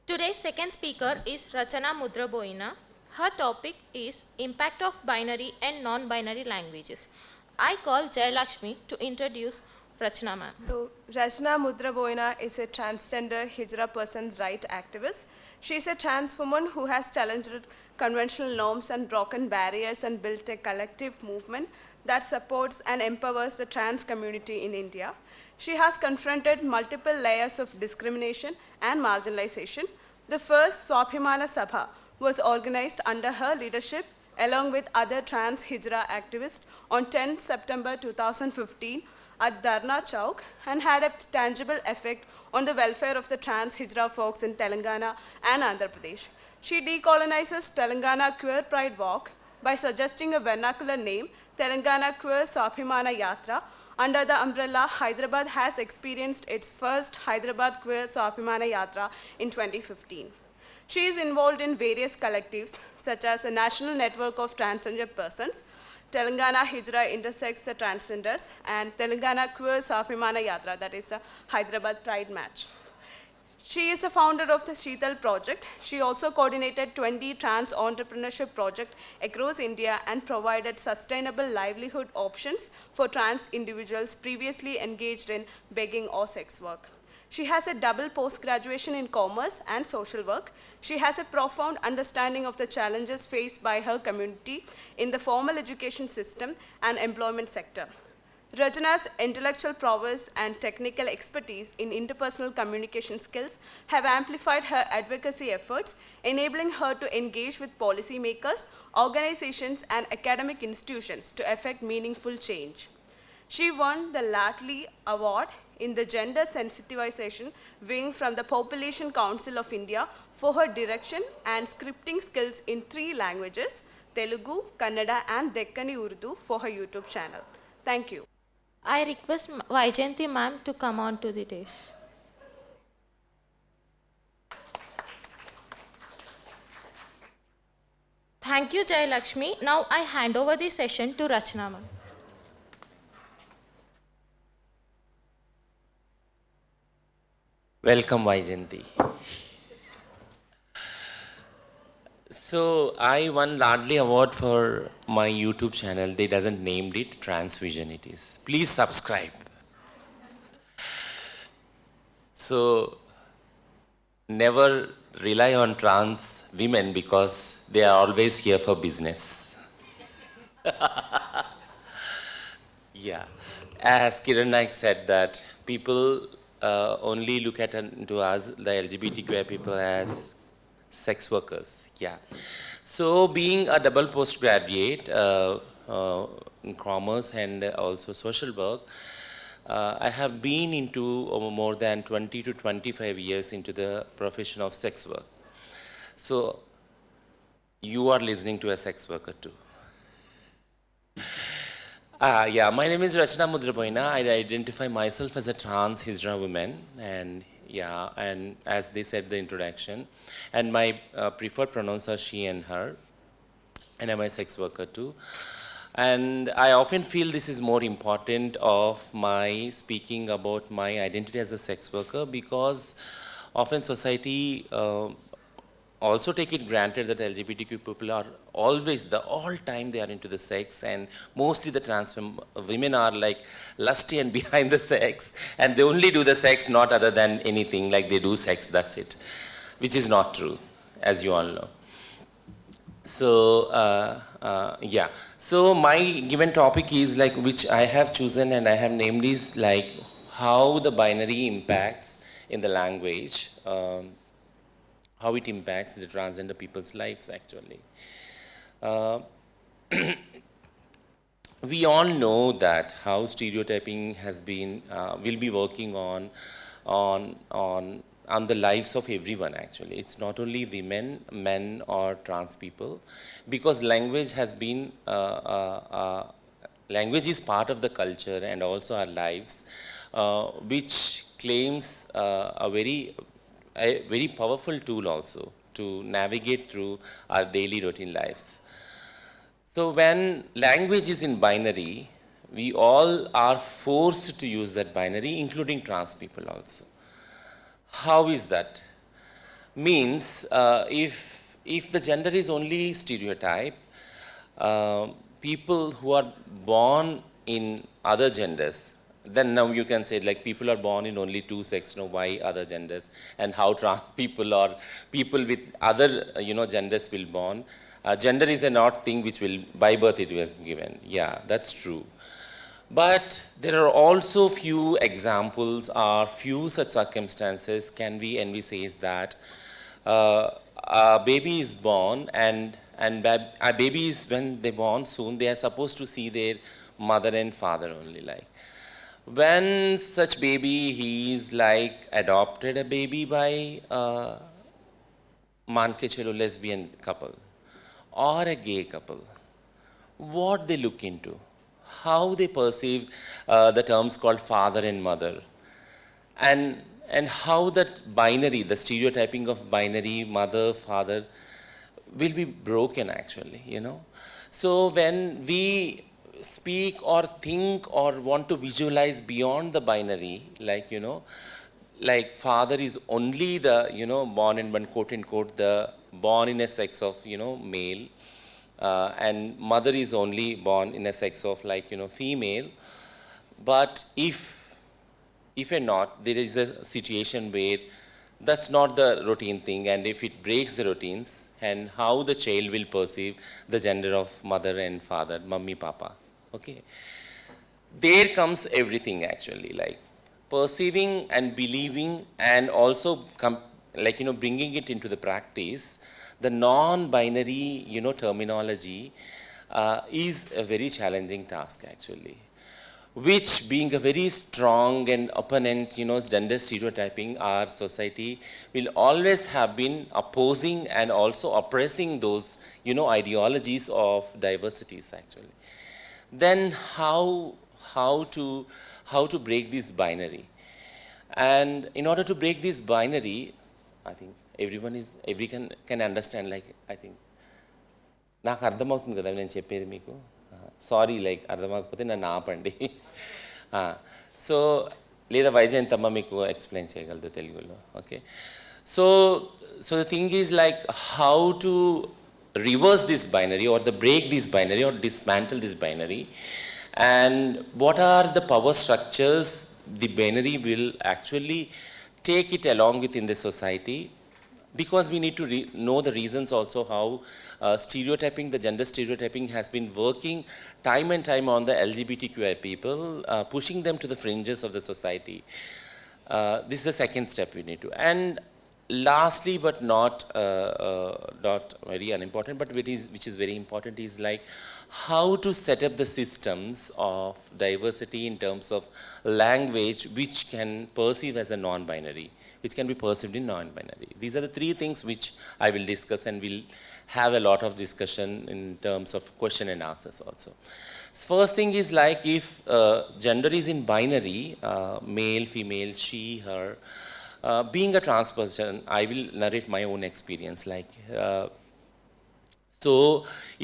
Today's second speaker is Rachana Mudraboyina. Her topic is Impact of Binary and Non-Binary Languages. I call Jayalakshmi to introduce Rachana ma'am. So, Rachana Mudraboyina is a transgender Hijra person's right activist. She is a trans woman who has challenged conventional norms and broken barriers and built a collective movement that supports and empowers the trans community in India. She has confronted multiple layers of discrimination and marginalization. The first Swabhimana Sabha was organized under her leadership along with other trans Hijra activists on 10 September 2015 at Dharna Chowk and had a tangible effect on the welfare of the trans Hijra folks in Telangana and Andhra Pradesh. She decolonizes Telangana Queer Pride Walk by suggesting a vernacular name, Telangana Queer Swabhimana Yatra. Under the umbrella, Hyderabad has experienced its first Hyderabad Queer Swabhimana Yatra in 2015. She is involved in various collectives, such as a national network of transgender persons, Telangana Hijra Intersex Transgenders, and Telangana Queer Swabhimana Yatra, that is a Hyderabad Pride Match. She is a founder of the Sheetal project. She also coordinated 20 trans entrepreneurship projects across India and provided sustainable livelihood options for trans individuals previously engaged in begging or sex work. She has a double post-graduation in commerce and social work. She has a profound understanding of the challenges faced by her community in the formal education system and employment sector. Rachana's intellectual prowess and technical expertise in interpersonal communication skills have amplified her advocacy efforts, enabling her to engage with policymakers, organizations, and academic institutions to effect meaningful change. She won the Latley Award in the Gender Sensitization Wing from the Population Council of India for her direction and scripting skills in 3 languages, Telugu, Kannada, and Deccani Urdu for her YouTube channel. Thank you. I request Vaijayanti ma'am to come on to the dais. Thank you, Jayalakshmi. Now I hand over the session to Rachana ma'am. Welcome, Vaijayanti. So I won Ladli Award for my YouTube channel. They doesn't named it, Transvision it is. Please subscribe. So never rely on trans women because they are always here for business. Yeah. As Kiran Naik said that people only look at to us, the LGBTQI people, as sex workers. Yeah. So being a double postgraduate in commerce and also social work, I have been into more than 20 to 25 years into the profession of sex work. So you are listening to a sex worker too. Yeah, my name is Rachana Mudraboyina. I identify myself as a trans Hijra woman, and yeah, and as they said the introduction, and my preferred pronouns are she and her, and I'm a sex worker too. And I often feel this is more important of my speaking about my identity as a sex worker because often society also take it granted that LGBTQ people are always, all time they are into the sex, and mostly the trans women are like lusty and behind the sex, and they only do the sex not other than anything, like they do sex, that's it, which is not true, as you all know. So, yeah. So my given topic is like, which I have chosen and I have named is like, how the binary impacts in the language, how it impacts the transgender people's lives actually. We all know that how stereotyping has been, will be working on the lives of everyone actually. It's not only women, men or trans people, because language has been, language is part of the culture and also our lives, which claims a very powerful tool also to navigate through our daily routine lives. So when language is in binary, we all are forced to use that binary, including trans people also. How is that? means if the gender is only stereotype, uh, people who are born in other genders, then now you can say like people are born in only two sex, no, why other genders, and how trans people or people with other genders will born. Gender is a not thing which will by birth it was given. Yeah, that's true. But there are also few examples or few such circumstances can be envisaged that a baby is born and babies when they born soon they are supposed to see their mother and father only, like when such baby he is like adopted a baby by manke chelo lesbian couple or a gay couple, what they look into, how they perceive the terms called father and mother, and how that binary, the stereotyping of binary mother father, will be broken actually, you know. So when we speak or think or want to visualize beyond the binary, like like father is only the born in one quote unquote the born in a sex of male, and mother is only born in a sex of like female. But if or not there is a situation where that's not the routine thing, and if it breaks the routines, and how the child will perceive the gender of mother and father, mummy papa, okay, there comes everything actually, like perceiving and believing and also like bringing it into the practice, the non-binary terminology is a very challenging task actually, which being a very strong and opponent gender stereotyping, our society will always have been opposing and also oppressing those ideologies of diversities actually. Then how to how to break this binary? And in order to break this binary, I think every can understand, like I think నాకు అర్థమవుతుంది కదా నేను చెప్పేది మీకు. Sorry, like అర్థమవకపోతే నన్ను ఆపండి. So లేదా వైజయంతమ్మ మీకు ఎక్స్ప్లెయిన్ చేయగలదు తెలుగులో. Okay, so so the thing is like how to reverse this binary or the break this binary or dismantle this binary, and what are the power structures the binary will actually take it along with in the society, because we need to know the reasons also how stereotyping, the gender stereotyping has been working time and time on the LGBTQI people, pushing them to the fringes of the society. This is the second step we need to. And lastly but not very unimportant, but which is very important, is like how to set up the systems of diversity in terms of language which can perceive as a non-binary, which can be perceived in non-binary. These are the three things which I will discuss, and we'll have a lot of discussion in terms of question and answers also. First thing is like if gender is in binary, male, female, she, her. Being a trans person, I will narrate my own experience. Like, so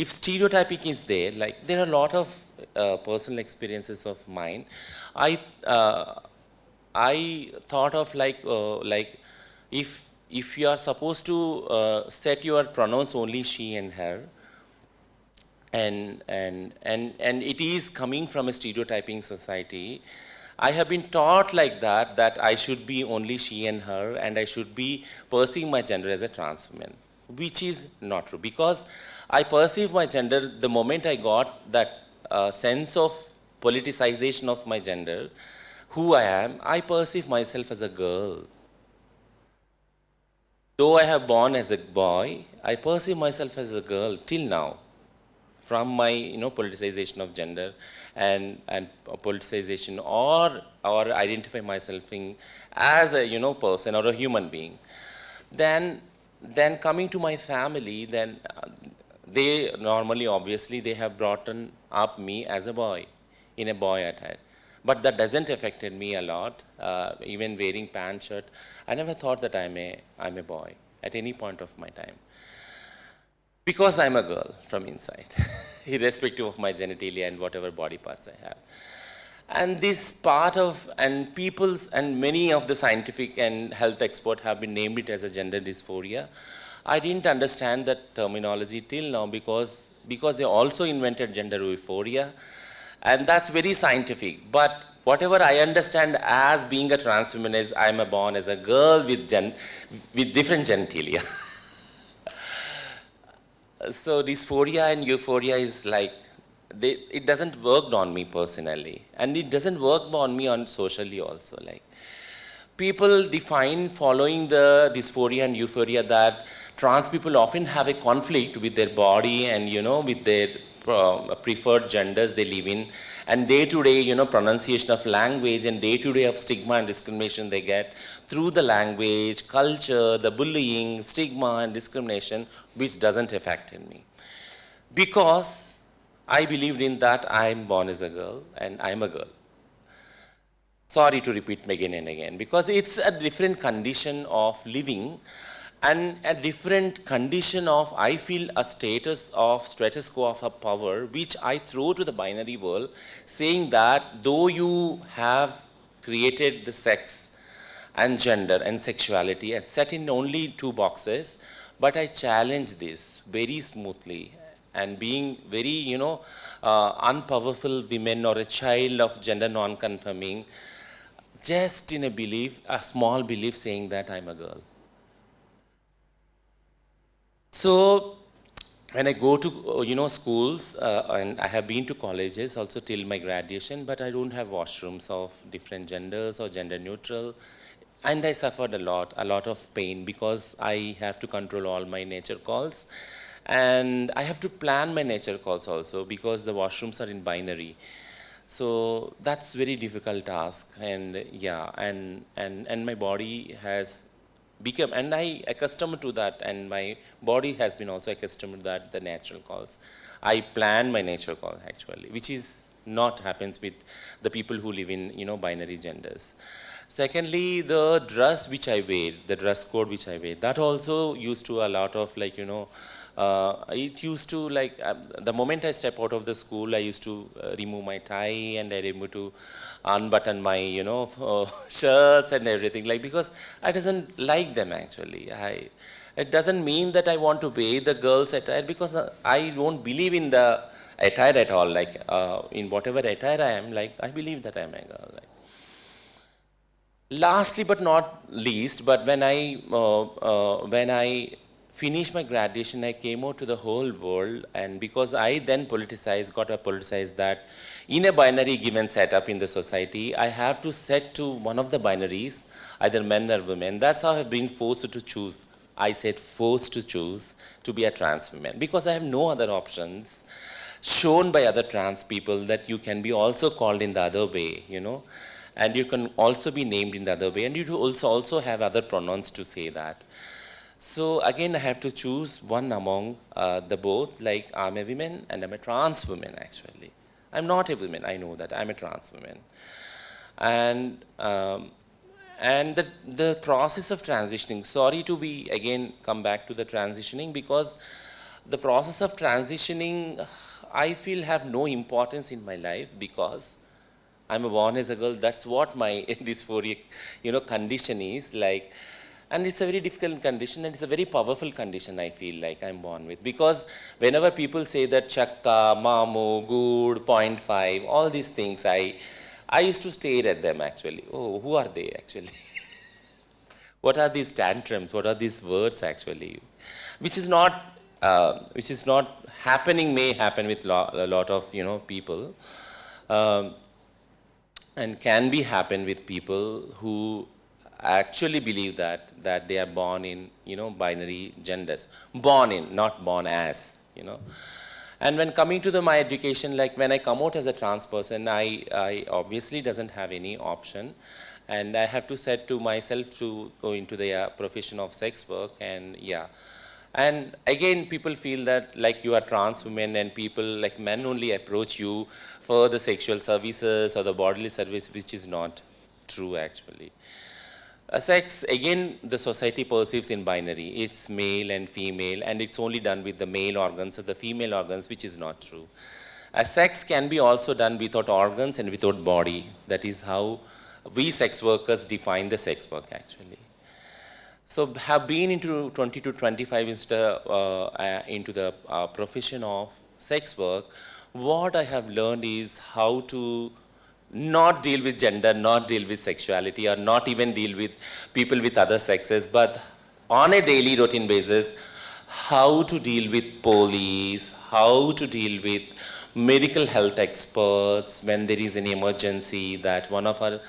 if stereotyping is there, like there are a lot of personal experiences of mine. I thought of like if you are supposed to set your pronouns only she and her, and it is coming from a stereotyping society. I have been taught like that I should be only she and her, and I should be perceiving my gender as a trans woman, which is not true, because I perceive my gender the moment I got that sense of politicization of my gender, who I am. I perceive myself as a girl. Though I have born as a boy, I perceive myself as a girl till now, from my politicization of gender and politicization or identify myself as a person or a human being. Then coming to my family, then they normally obviously they have brought up me as a boy, in a boy attire, but that doesn't affected me a lot. Even wearing pant shirt, I never thought that I'm a boy at any point of my time, because I'm a girl from inside, irrespective of my genitalia and whatever body parts I have. And this part of, and people's, and many of the scientific and health experts have been named it as a gender dysphoria. I didn't understand that terminology till now because they also invented gender euphoria, and that's very scientific. But whatever I understand as being a trans woman is I'm a born as a girl with with different genitalia. So dysphoria and euphoria is like it doesn't work on me personally, and it doesn't work on me on socially also. Like people define following the dysphoria and euphoria that trans people often have a conflict with their body and with their preferred genders they live in, and day to day pronunciation of language and day to day of stigma and discrimination they get through the language, culture, the bullying, stigma and discrimination, which doesn't affect in me because I believed in that I'm born as a girl and I'm a girl. Sorry to repeat again and again, because it's a different condition of living and a different condition of, I feel, a status quo of a power, which I throw to the binary world, saying that though you have created the sex and gender and sexuality and set in only two boxes, but I challenge this very smoothly and being very, unpowerful women or a child of gender non-conforming, just in a belief, a small belief saying that I'm a girl. So when I go to schools and I have been to colleges also till my graduation, but I don't have washrooms of different genders or gender neutral, and I suffered a lot of pain because I have to control all my nature calls, and I have to plan my nature calls also because the washrooms are in binary. So that's very difficult task, and yeah, and my body has become, and I accustomed to that, and my body has been also accustomed to that, the natural calls. I plan my nature call actually, which is not happens with the people who live in binary genders. Secondly, the dress which I wear, the dress code which I wear, that also used to a lot of like it used to like the moment I step out of the school, I used to remove my tie and I remove to unbutton my shirts and everything, like because I doesn't like them actually. It doesn't mean that I want to wear the girls attire because I don't believe in the attire at all. Like in whatever attire I am, like I believe that I am a girl. Like. Lastly, but not least, but when I finished my graduation, I came out to the whole world, and because I then got a politicized that in a binary given setup in the society, I have to set to one of the binaries, either men or women. That's how I've been forced to choose. I said forced to choose to be a trans woman because I have no other options shown by other trans people that you can be also called in the other way, and you can also be named in the other way, and you also have other pronouns to say that. So again, I have to choose one among the both, like I'm a woman and I'm a trans woman actually. I'm not a woman, I know that, I'm a trans woman. And the process of transitioning, sorry to be again come back to the transitioning, because the process of transitioning, I feel have no importance in my life because I'm born as a girl. That's what my dysphoric, condition is like, and it's a very difficult condition and it's a very powerful condition. I feel like I'm born with, because whenever people say that chakka, mamu, good, point 0.5, all these things, I used to stare at them actually. Oh, who are they actually? What are these tantrums? What are these words actually? Which is not happening. May happen with a lot of people. Um, and can be happen with people who actually believe that they are born in binary genders, born in, not born as, and when coming to my education, like when I come out as a trans person, I obviously doesn't have any option, and I have to set to myself to go into the profession of sex work. And yeah, and again, people feel that like you are trans women and people like men only approach you for the sexual services or the bodily service, which is not true actually. Sex, again, the society perceives in binary. It's male and female, and it's only done with the male organs or the female organs, which is not true. A sex can be also done without organs and without body. That is how we sex workers define the sex work actually. So have been into 20 to 25 into the profession of sex work. What I have learned is how to not deal with gender, not deal with sexuality, or not even deal with people with other sexes, but on a daily routine basis, how to deal with police, how to deal with medical health experts when there is an emergency that one of our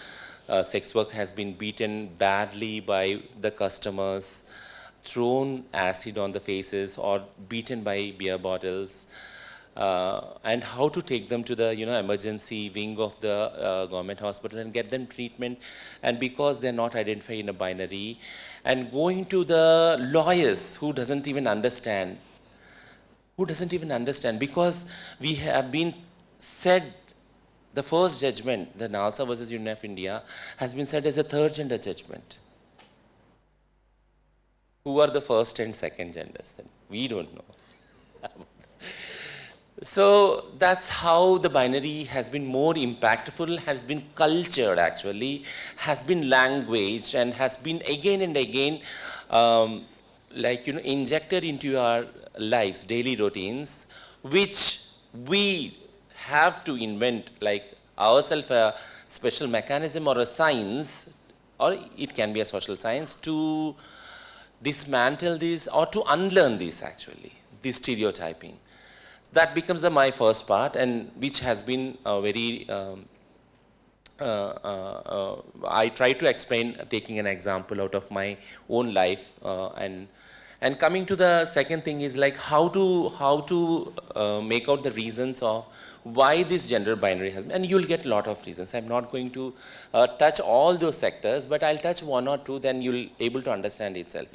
sex work has been beaten badly by the customers, thrown acid on the faces or beaten by beer bottles, and how to take them to the emergency wing of the government hospital and get them treatment, and because they're not identified in a binary, and going to the lawyers who doesn't even understand, because we have been said the first judgment, the Nalsa versus Union of India, has been said as a third gender judgment. Who are the first and second genders then? We don't know. So that's how the binary has been more impactful, has been cultured actually, has been language, and has been again and again injected into our lives, daily routines, which we have to invent like ourselves a special mechanism or a science, or it can be a social science, to dismantle this or to unlearn this actually, this stereotyping. That becomes my first part, and which has been very I try to explain taking an example out of my own life, and coming to the second thing is like how to make out the reasons of why this gender binary has been, and you'll get a lot of reasons. I'm not going to touch all those sectors, but I'll touch one or two, then you'll able to understand itself.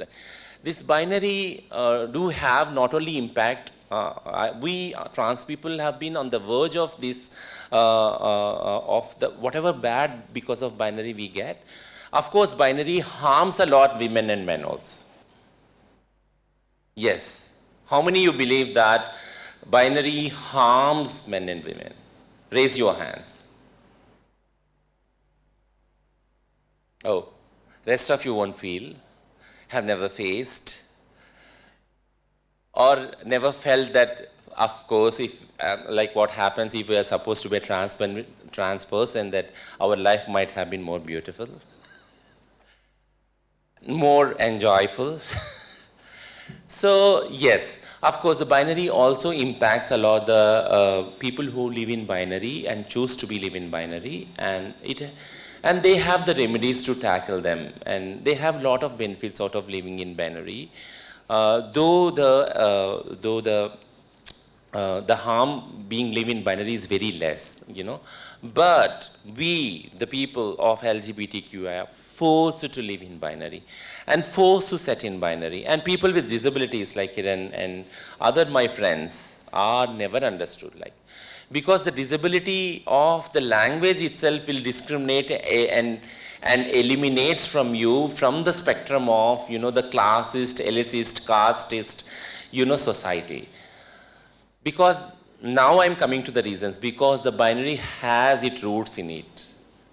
This binary do have not only impact, we trans people have been on the verge of this, of the whatever bad because of binary we get. Of course, binary harms a lot women and men also. Yes. How many you believe that binary harms men and women? Raise your hands. Oh, rest of you won't feel, have never faced, or never felt that, of course, if like what happens if we are supposed to be a trans person, that our life might have been more beautiful, more enjoyable. So yes, of course, the binary also impacts a lot the people who live in binary and choose to be live in binary, and they have the remedies to tackle them, and they have a lot of benefits out of living in binary. Though the harm being live in binary is very less, but we, the people of LGBTQI, are forced to live in binary and forced to set in binary. And people with disabilities like Kiran and other my friends are never understood, because the disability of the language itself will discriminate and eliminates from you from the spectrum of the classist, elitist, casteist society. Because now I'm coming to the reasons, because the binary has its roots in it,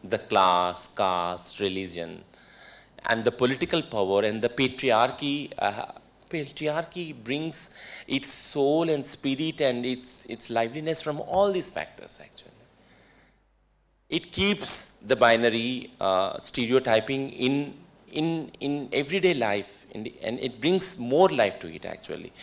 the class, caste, religion, and the political power, and the patriarchy. Patriarchy brings its soul and spirit and its liveliness from all these factors actually. It keeps the binary stereotyping in everyday life, and it brings more life to it actually.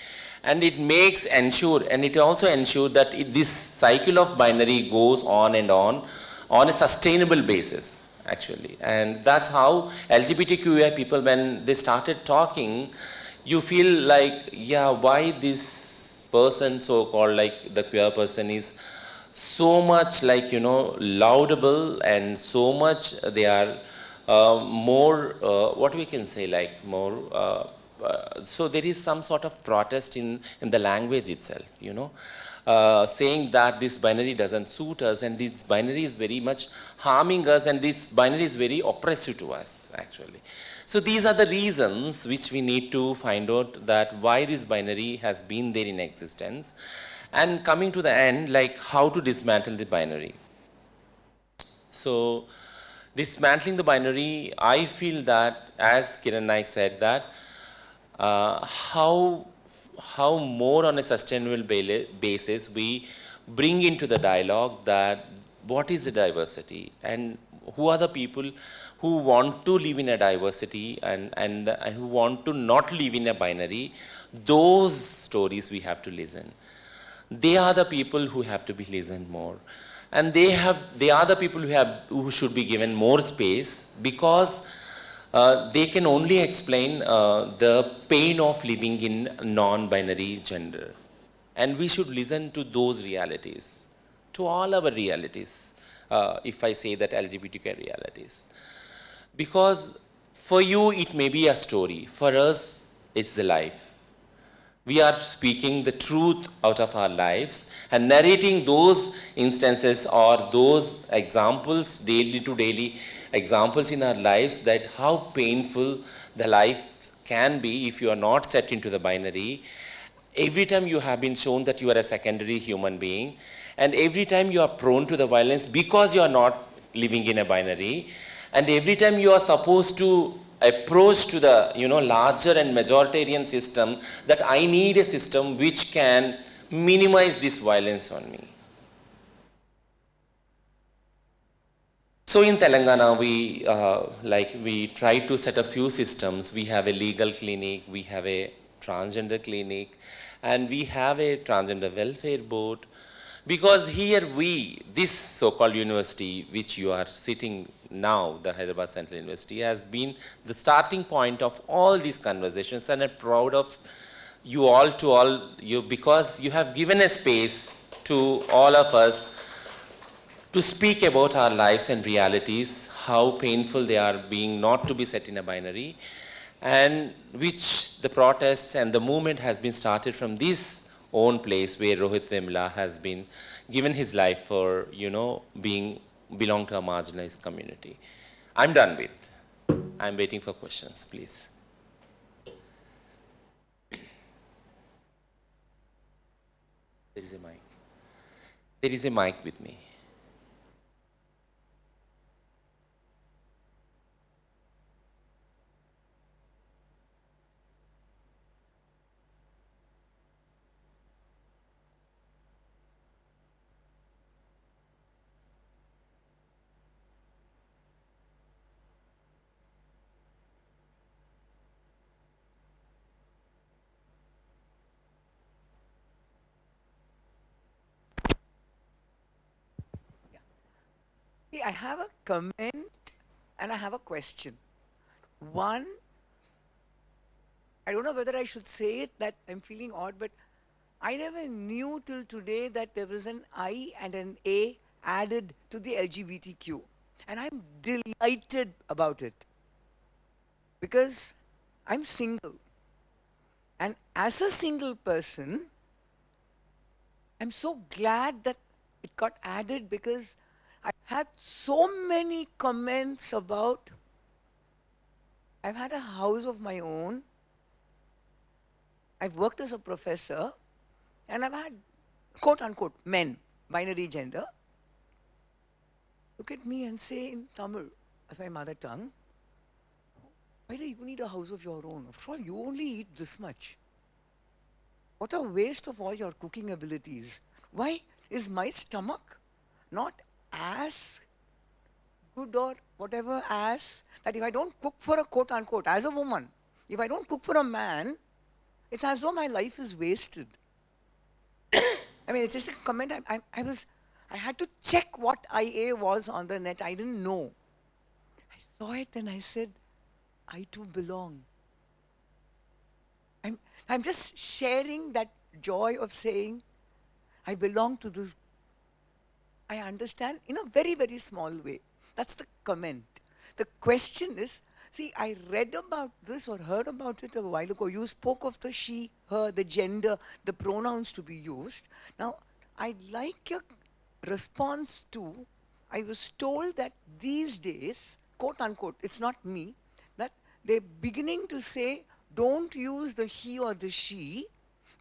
And it makes ensure, and it also ensures that this cycle of binary goes on and on a sustainable basis actually. And that's how LGBTQI people, when they started talking, you feel like, yeah, why this person, so called like the queer person, is so much laudable, and so much they are more, what we can say, like more so there is some sort of protest in the language itself, saying that this binary doesn't suit us, and this binary is very much harming us, and this binary is very oppressive to us actually. So these are the reasons which we need to find out, that why this binary has been there in existence. And coming to the end, like how to dismantle the binary. So, dismantling the binary, I feel that, as Kiran Naik said, that uh, how how more on a sustainable basis we bring into the dialogue that what is the diversity and who are the people who want to live in a diversity and who want to not live in a binary. Those stories we have to listen. They are the people who have to be listened more, and they are the people who should be given more space, because they can only explain the pain of living in non-binary gender, and we should listen to those realities, to all our realities, if I say that LGBTQ realities, because for you it may be a story, for us it's the life. We are speaking the truth out of our lives and narrating those instances or those examples, daily to daily examples in our lives, that how painful the life can be if you are not set into the binary. Every time you have been shown that you are a secondary human being, and every time you are prone to the violence because you are not living in a binary, and every time you are supposed to approach to the larger and majoritarian system, that I need a system which can minimize this violence on me. So in Telangana, we try to set a few systems. We have a legal clinic, we have a transgender clinic, and we have a transgender welfare board. Because here this so-called university, which you are sitting now, the Hyderabad Central University, has been the starting point of all these conversations, and I'm proud of you all, because you have given a space to all of us to speak about our lives and realities, how painful they are being not to be set in a binary, and which the protests and the movement has been started from this own place where Rohit Vemla has been given his life for, belong to a marginalized community. I'm done with. I'm waiting for questions, please. There is a mic. There is a mic with me. See, I have a comment and I have a question. One, I don't know whether I should say it, that I'm feeling odd, but I never knew till today that there was an I and an A added to the LGBTQ. And I'm delighted about it because I'm single. And as a single person, I'm so glad that it got added because I had so many comments about I've had a house of my own. I've worked as a professor, and I've had quote unquote men, binary gender, look at me and say in Tamil, as my mother tongue, why do you need a house of your own? After all, you only eat this much. What a waste of all your cooking abilities. Why is my stomach not as good or whatever as that if I don't cook for a quote unquote, as a woman, if I don't cook for a man, it's as though my life is wasted. I mean, it's just a comment. I had to check what IA was on the net. I didn't know. I saw it and I said, I too belong. I'm just sharing that joy of saying, I belong to this. I understand in a very, very small way. That's the comment. The question is, see, I read about this or heard about it a while ago. You spoke of the she, her, the gender, the pronouns to be used. Now, I'd like your response to, I was told that these days, quote unquote, it's not me, that they're beginning to say, don't use the he or the she,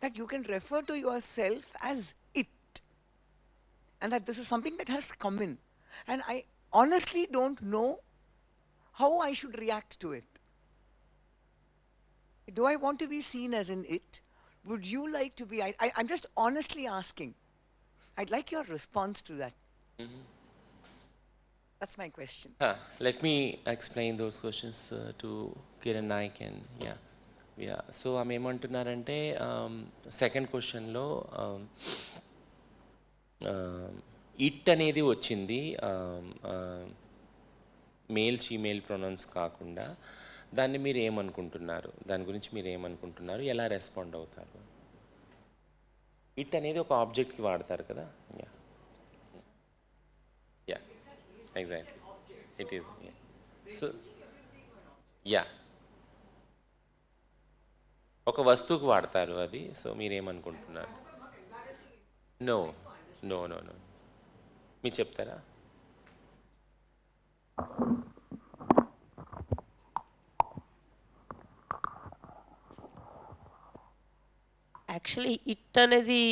that you can refer to yourself as it, and that this is something that has come in. And I honestly don't know how I should react to it. Do I want to be seen as an it? Would you like to be? I'm just honestly asking. I'd like your response to that. That's my question. Let me explain those questions to Kiran Naik and yeah. So ఆమె ఏమంటున్నారంటే second క్వశ్చన్లో it అనేది వచ్చింది male female pronounce కాకుండా. దాన్ని మీరు ఏమనుకుంటున్నారు, దాని గురించి మీరు ఏమనుకుంటున్నారు, ఎలా రెస్పాండ్ అవుతారు? ఇట్ అనేది ఒక ఆబ్జెక్ట్కి వాడతారు కదా. Yeah yeah exactly it is. So yeah ఒక వస్తువుకు వాడతారు అది. సో మీరేమనుకుంటున్నారు? నో నో నో నో మీరు చెప్తారా? యాక్చువల్లీ ఇట్ అనేది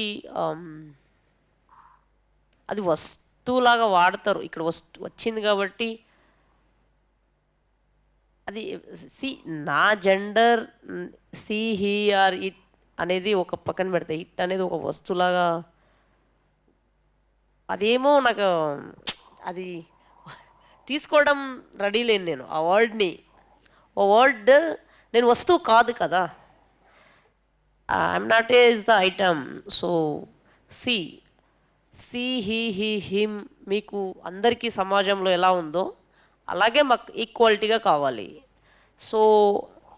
అది వస్తువులాగా వాడతారు. ఇక్కడ వచ్చింది కాబట్టి అది సి నా gender see he or it అనేది ఒక పక్కన పెడతాయి. ఇట్ అనేది ఒక వస్తువులాగా అదేమో నాకు అది తీసుకోవడం రెడీ లేను నేను ఆ వర్డ్ని. ఓ వర్డ్ నేను వస్తువు కాదు కదా. I'm not is the item. So see see he him మీకు అందరికీ సమాజంలో ఎలా ఉందో అలాగే మాకు ఈక్వాలిటీగా కావాలి. సో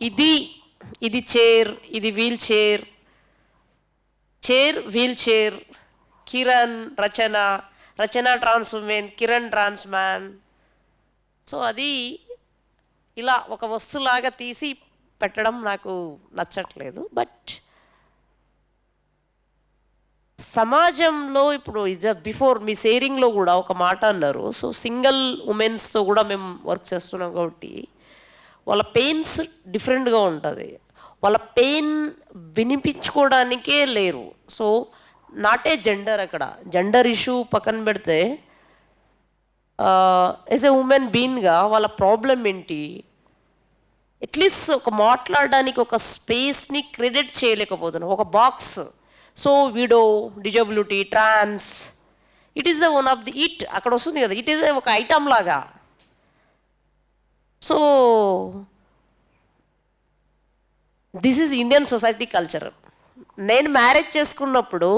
ఇది చైర్, ఇది wheelchair, chair wheelchair, Kiran Rachana trans women, Kiran trans man. So అది ఇలా ఒక వస్తువులాగా తీసి పెట్టడం నాకు నచ్చట్లేదు. బట్ సమాజంలో ఇప్పుడు బిఫోర్ మీ షేరింగ్లో కూడా ఒక మాట అన్నారు. సో సింగిల్ ఉమెన్స్తో కూడా మేము వర్క్ చేస్తున్నాం కాబట్టి వాళ్ళ పెయిన్స్ డిఫరెంట్గా ఉంటుంది. వాళ్ళ పెయిన్ వినిపించుకోవడానికే లేరు. సో నాటే జెండర్, అక్కడ జెండర్ ఇష్యూ పక్కన పెడితే యాజ్ ఎ ఉమెన్ బీన్గా వాళ్ళ ప్రాబ్లం ఏంటి, అట్లీస్ట్ ఒక మాట్లాడడానికి ఒక స్పేస్ని క్రెడిట్ చేయలేకపోతున్నాం, ఒక box. So widow, disability, trans, it is the one of the it అక్కడ వస్తుంది కదా. ఇట్ ఈస్ ఒక ఐటమ్ లాగా. So this is Indian society culture. నేను మ్యారేజ్ చేసుకున్నప్పుడు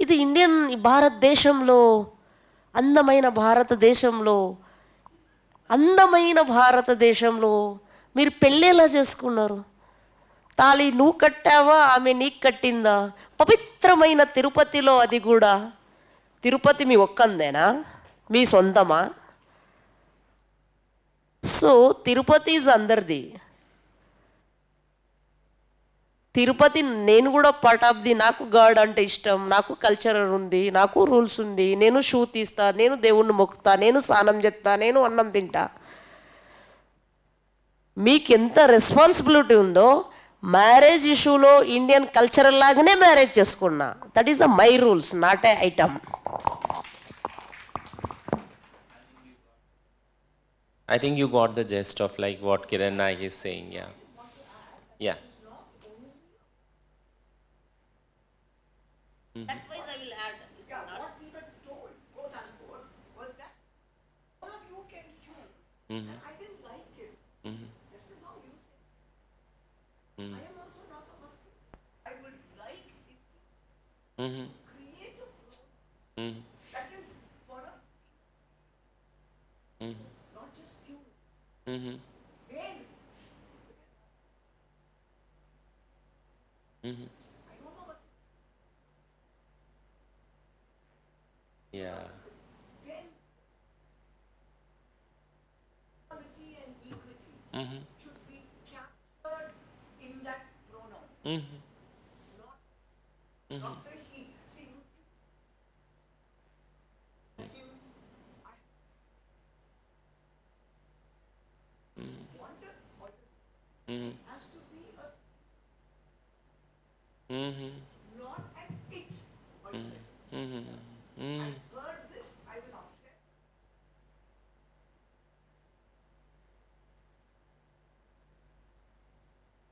ఇది ఇండియన్ భారతదేశంలో అందమైన భారతదేశంలో మీరు పెళ్ళి ఎలా చేసుకున్నారు? తాళి నువ్వు కట్టావా, ఆమె నీకు కట్టిందా? పవిత్రమైన తిరుపతిలో, అది కూడా తిరుపతి మీ ఒక్కందేనా, మీ సొంతమా? సో తిరుపతి ఈజ్ అందరిది. తిరుపతి నేను కూడా పార్ట్ ఆఫ్ ది. నాకు గాడ్ అంటే ఇష్టం, నాకు కల్చర్ ఉంది, నాకు రూల్స్ ఉంది. నేను షూ తీస్తా, నేను దేవుణ్ణి మొక్కుతా, నేను స్నానం చేస్తా, నేను అన్నం తింటా. మీకు ఎంత రెస్పాన్సిబిలిటీ ఉందో మ్యారేజ్ ఇష్యూలో ఇండియన్ కల్చరల్ లాగానే మ్యారేజ్ చేసుకున్నా. That is the my rules, not a item. I think you got the gist of like what Kiran Naik is saying. Yeah. Yeah. I didn't like it. Just as how you said. I am also not a Muslim. I would like it to create a program that is for a not just few. Then I don't know what. Yeah. Then equality and equity should be captured in that pronoun. Not the he. See, you him, wanted, or has to be a Mm-hmm. Not at it. Mm-hmm. Mm. Heard this, I was upset.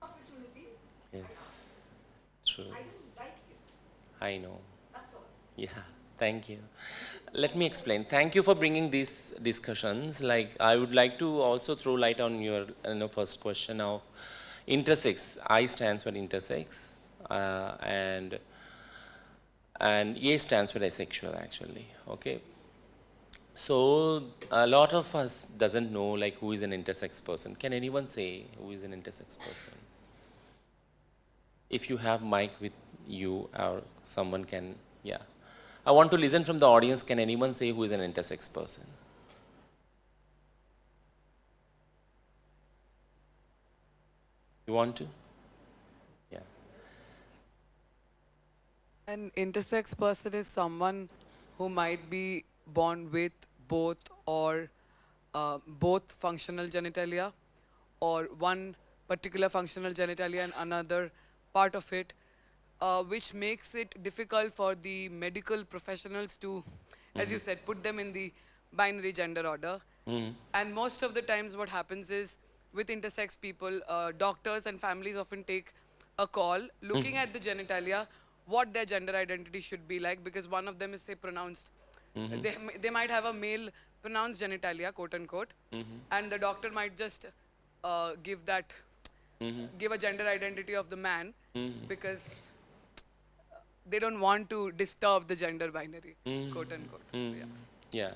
Opportunity, Yes, true. I didn't like it. I know. That's all. Yeah, thank you. Let me explain. Thank you for bringing these discussions. Like, I would like to also throw light on your first question of intersex. I stands for intersex, and A stands for asexual actually. Okay, so a lot of us doesn't know like who is an intersex person. Can anyone say who is an intersex person? If you have mic with you or someone can, yeah. I want to listen from the audience. Can anyone say who is an intersex person? You want to? Yeah. An intersex person is someone who might be born with both or both functional genitalia, or one particular functional genitalia and another part of it, which makes it difficult for the medical professionals to, as you said, put them in the binary gender order. And most of the times, what happens is with intersex people, doctors and families often take a call looking at the genitalia, what their gender identity should be like, because one of them is, say, pronounced. They might have a male pronounced genitalia, quote unquote, and the doctor might just give that, give a gender identity of the man because they don't want to disturb the gender binary, quote unquote. So, yeah. Yeah.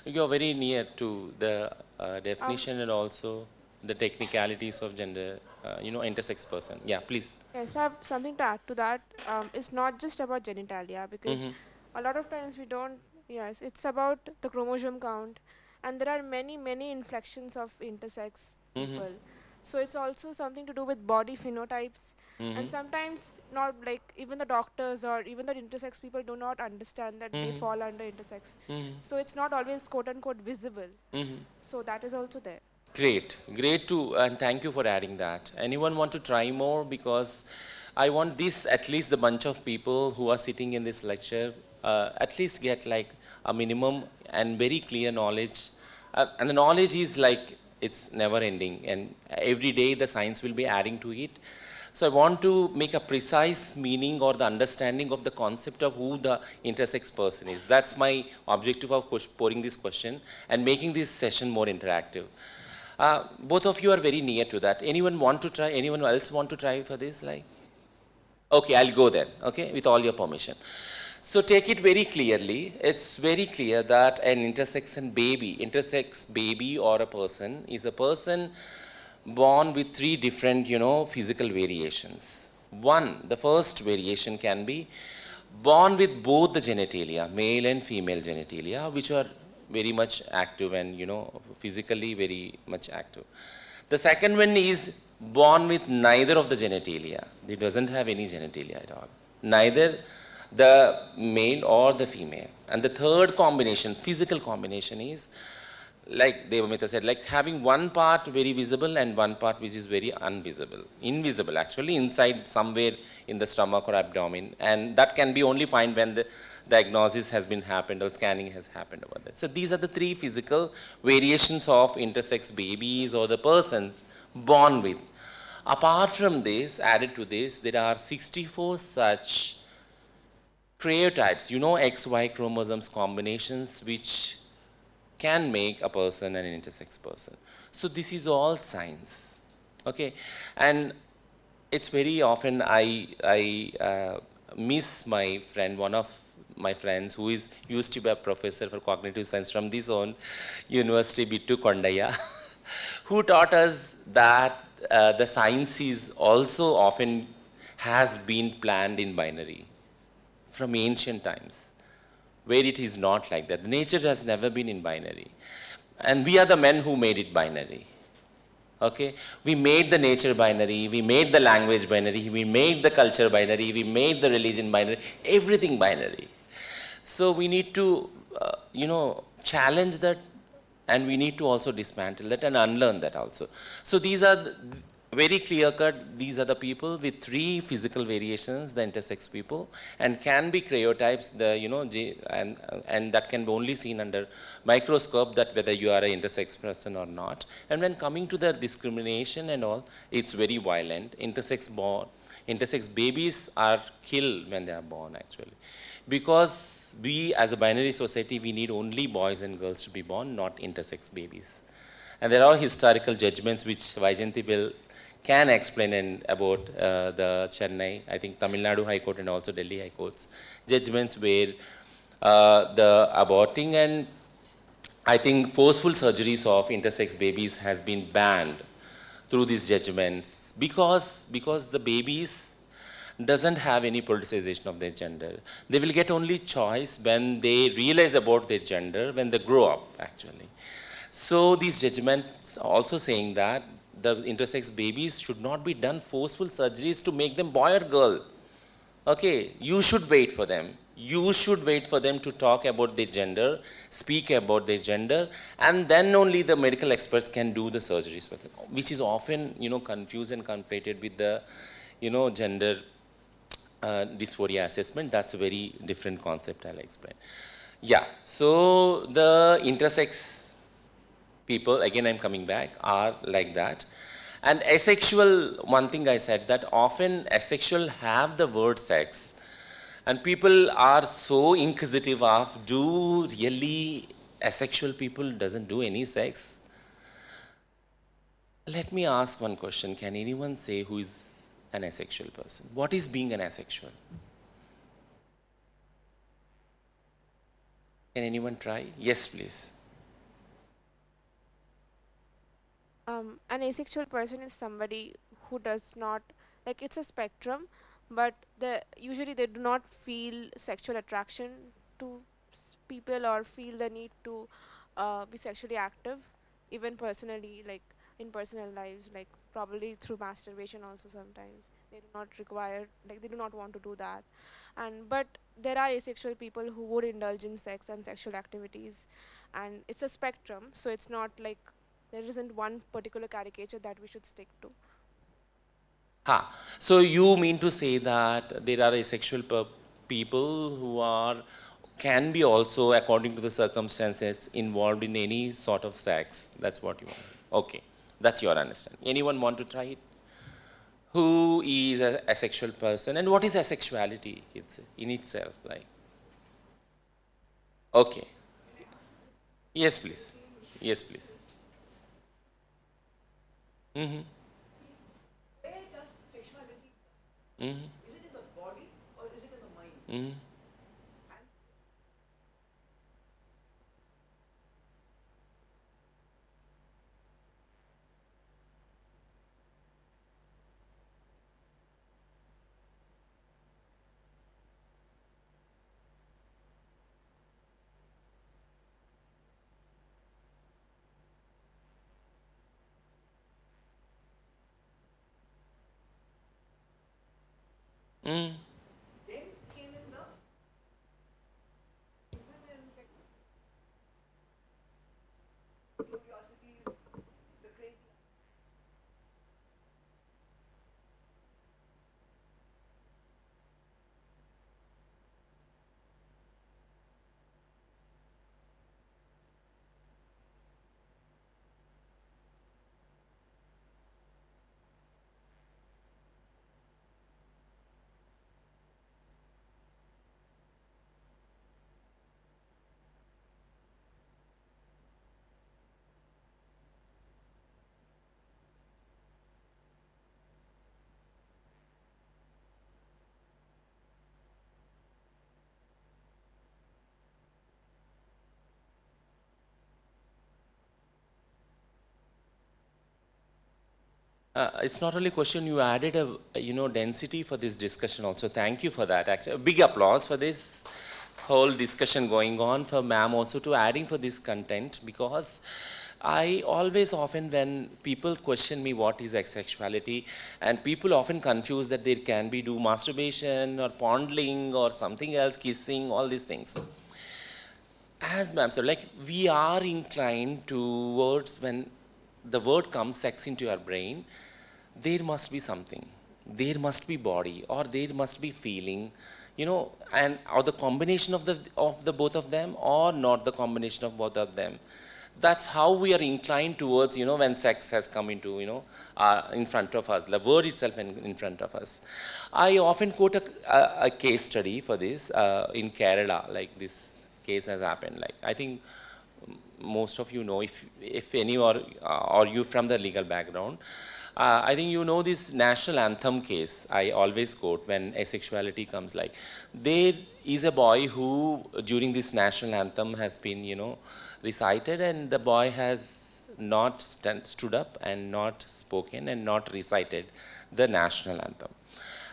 You're very near to the definition and also the technicalities of gender, intersex person. Yeah, please. Yes, I have something to add to that. It's not just about genitalia because a lot of times we don't. Yes, it's about the chromosome count, and there are many, many inflections of intersex people. So it's also something to do with body phenotypes, and sometimes not like even the doctors or even the intersex people do not understand that they fall under intersex. So it's not always quote unquote visible. So that is also there. Great, great to, and thank you for adding that. Anyone want to try more? Because I want this, at least the bunch of people who are sitting in this lecture, at least get like a minimum and very clear knowledge. And the knowledge is like, it's never ending. And every day the science will be adding to it. So I want to make a precise meaning or the understanding of the concept of who the intersex person is. That's my objective of posing this question and making this session more interactive. Both of you are very near to that. Anyone want to try? Anyone else want to try for this? Like, okay, I'll go then. Okay, with all your permission. So take it very clearly. It's very clear that an intersex baby or a person is a person born with three different, physical variations. One, the first variation can be born with both the genitalia, male and female genitalia, which are very much active and physically very much active. The second one is born with neither of the genitalia. He doesn't have any genitalia at all. Neither the male or the female. And the third combination, physical combination, is like Devamita said, like having one part very visible and one part which is very invisible actually, inside somewhere in the stomach or abdomen, and that can be only found when the diagnosis has been happened or scanning has happened over that. So these are the three physical variations of intersex babies or the persons born with. Apart from this, added to this, there are 64 such karyotypes, XY chromosomes combinations which can make a person an intersex person. So this is all science, okay? And it's very often I miss my friend, one of my friends who used to be a professor for cognitive science from this own university, Bittu Kondaya, who taught us that the science is also often has been planned in binary from ancient times, where it is not like that. Nature has never been in binary. And we are the men who made it binary. Okay? We made the nature binary, we made the language binary, we made the culture binary, we made the religion binary, everything binary. So we need to, challenge that, and we need to also dismantle that and unlearn that also. So these are very clear cut, these are the people with 3 physical variations, the intersex people, and can be karyotypes, and that can be only seen under microscope, that whether you are an intersex person or not. And when coming to the discrimination and all, it's very violent. Intersex babies are killed when they are born, actually, because we as a binary society, we need only boys and girls to be born, not intersex babies. And there are historical judgments which Vaijanti can explain about the Chennai, I think Tamil Nadu High Court and also Delhi High Court's judgments where the aborting and I think forceful surgeries of intersex babies has been banned through these judgments because the babies doesn't have any politicization of their gender. They will get only choice when they realize about their gender, when they grow up, actually. So these judgments also saying that the intersex babies should not be done forceful surgeries to make them boy or girl. Okay, you should wait for them. You should wait for them to talk about their gender, speak about their gender, and then only the medical experts can do the surgeries for them, which is often, confused and conflated with the, gender dysphoria assessment. That's a very different concept, I'll explain. Yeah, so the intersex people, again I'm coming back, are like that. And asexual, one thing I said, that often asexual have the word sex. And people are so inquisitive of, do really asexual people doesn't do any sex? Let me ask one question. Can anyone say who is an asexual person? What is being an asexual? Can anyone try? Yes, please. An asexual person is somebody who does not, like, it's a spectrum, but usually they do not feel sexual attraction to people or feel the need to be sexually active, even personally, like in personal lives, like probably through masturbation also sometimes. They do not require, like they do not want to do that. And but there are asexual people who would indulge in sex and sexual activities, and it's a spectrum, so it's not like there isn't one particular caricature that we should stick to. Ha. So you mean to say that there are asexual people who can be also, according to the circumstances, involved in any sort of sex. That's what you want. Okay. That's your understanding. Anyone want to try it? Who is a asexual person and what is asexuality in itself? Like, okay. Yes, please. Yes, please. Mm-hmm. Mm-hmm. Mm-hmm. Mm. It's not only a question, you added a density for this discussion also. Thank you for that. Actually, a big applause for this whole discussion going on, for ma'am also to adding for this content, because I always often, when people question me what is asexuality, and people often confuse that there can be do masturbation or fondling or something else, kissing, all these things. As ma'am said, like we are inclined towards, when the word comes sex into your brain, there must be something. There must be body, or there must be feeling, you know, and or the combination of the both of them, or not the combination of both of them. That's how we are inclined towards, you know, when sex has come into, you know, in front of us, the word itself in front of us. I often quote a case study for this in Kerala, like this case has happened. Like, I think most of you know, if any or you from the legal background, I think you know this national anthem case. I always quote when asexuality comes. Like, there is a boy who during this national anthem has been, you know, recited, and the boy has not stood up and not spoken and not recited the national anthem,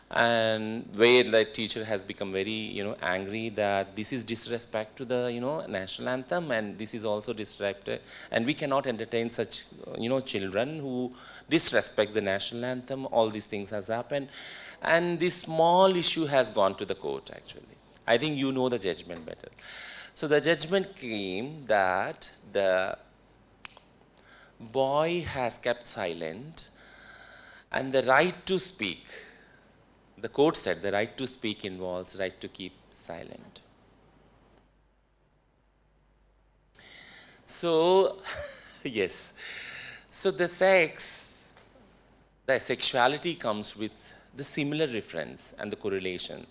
and where the teacher has become very, you know, angry that this is disrespect to the, you know, national anthem, and this is also disrespect, and we cannot entertain such, you know, children who disrespect the national anthem. All these things has happened, and this small issue has gone to the court. Actually, I think you know the judgment better. So the judgment came that the boy has kept silent, and the right to speak, the court said the right to speak involves right to keep silent. So, yes. So the sexuality comes with the similar reference and the correlation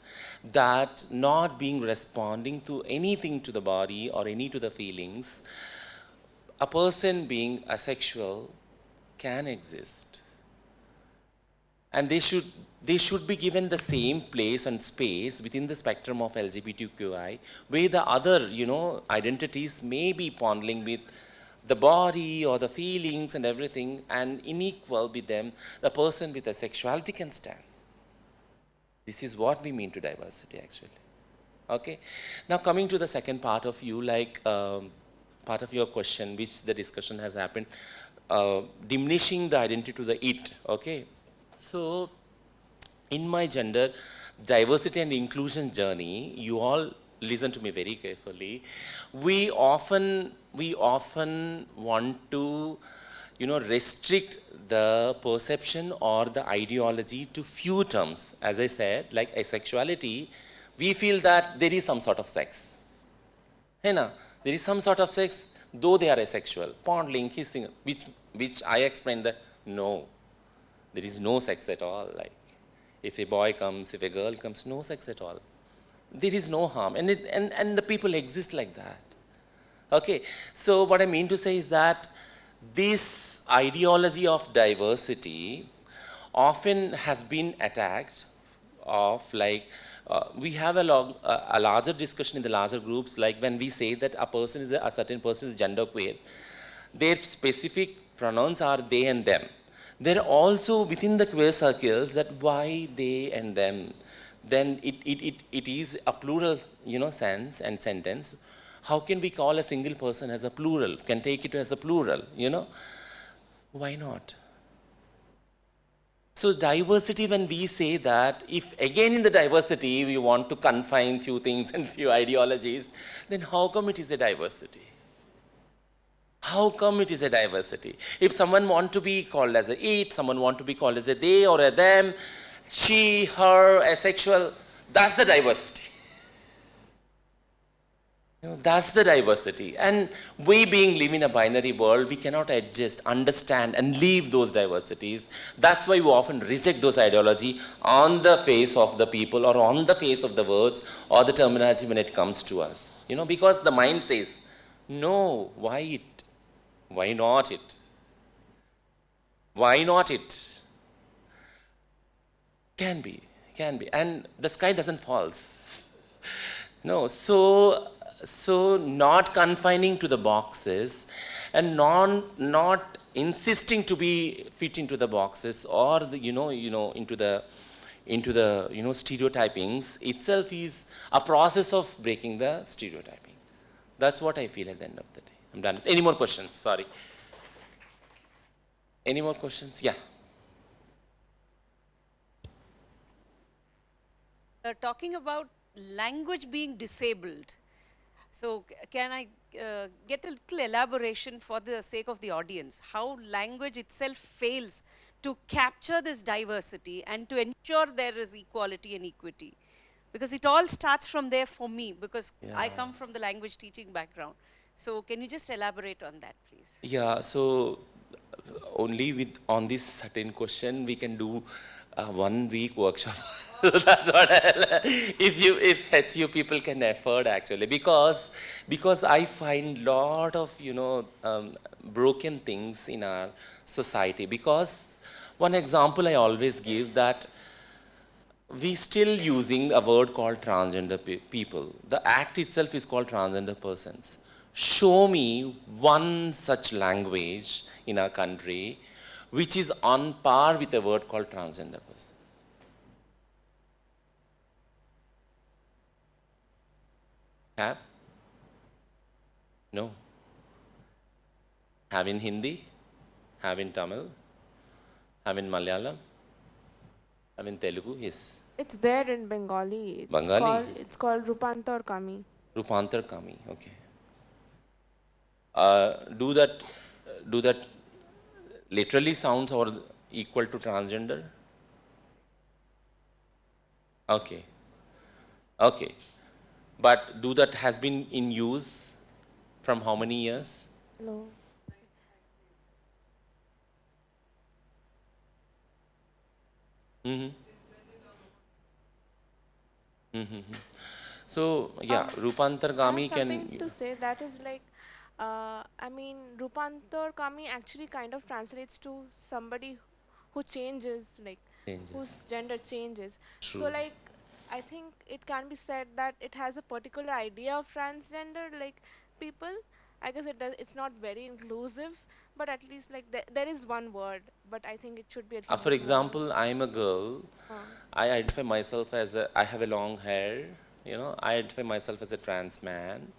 that not being responding to anything to the body or any to the feelings, a person being asexual can exist. And they should be given the same place and space within the spectrum of LGBTQI, where the other, you know, identities may be pondering with the body or the feelings and everything, and unequal with them, the person with a sexuality can stand. This is what we mean to diversity, actually. Okay. Now coming to the second part of you, like part of your question, which the discussion has happened, diminishing the identity to the it. Okay. So, in my gender diversity and inclusion journey, you all listen to me very carefully. We often want to, you know, restrict the perception or the ideology to few terms. As I said, like asexuality, we feel that there is some sort of sex. Hey, na, there is some sort of sex, though they are asexual, fondling, kissing, which I explained that no. There is no sex at all. Like, if a boy comes, if a girl comes, no sex at all. There is no harm. And the people exist like that. Okay. So what I mean to say is that this ideology of diversity often has been attacked of, like, we have a larger discussion in the larger groups, like when we say that a certain person is genderqueer, their specific pronouns are they and them. There are also within the queer circles that why they and them, then it is a plural, you know, sense and sentence. How can we call a single person as a plural, can take it as a plural, you know? Why not? So diversity, when we say that, if again in the diversity we want to confine few things and few ideologies, then how come it is a diversity? How come it is a diversity? If someone want to be called as a it, someone want to be called as a they or a them, she, her, asexual, that's the diversity. You know, that's the diversity. And we being live in a binary world, we cannot adjust, understand, and leave those diversities. That's why we often reject those ideology on the face of the people or on the face of the words or the terminology when it comes to us. You know, because the mind says, no, why it? Why not it? Why not it? Can be. And the sky doesn't fall. No, so not confining to the boxes and not insisting to be fit into the boxes or the, into the stereotypings itself is a process of breaking the stereotyping. That's what I feel at the end of the day. I'm done. Any more questions? Sorry. Any more questions? Yeah. Talking about language being disabled. So can I get a little elaboration for the sake of the audience? How language itself fails to capture this diversity and to ensure there is equality and equity? Because it all starts from there for me, because I Yeah. come from the language teaching background. So can you just elaborate on that, please? Yeah, so only with on this certain question we can do a 1 week workshop. That's what if HU people can afford actually, because I find lot of broken things in our society. Because one example I always give, that we still using a word called transgender people. The act itself is called transgender persons. Show me one such language in our country which is on par with a word called transgender person. Have? No. Have in Hindi? Have in Tamil? Have in Malayalam? Have in Telugu? Yes. It's there in Bengali. Bengali? It's called Rupantar Kami. Rupantar Kami. Okay. Do that literally sounds or equal to transgender? Okay. Okay. But do that has been in use from how many years? No. Mm-hmm. So yeah, I have Rupantargami something can to say. That is like, I mean, Rupantar Kami actually kind of translates to somebody who changes, like changes. whose gender changes. So, True. like, I think it can be said that it has a particular idea of transgender, like people. I guess it does. It's not very inclusive, but at least like there is one word, but I think it should be at For least more. example, I'm a girl. I identify myself as I have a long hair. I identify myself as a trans man.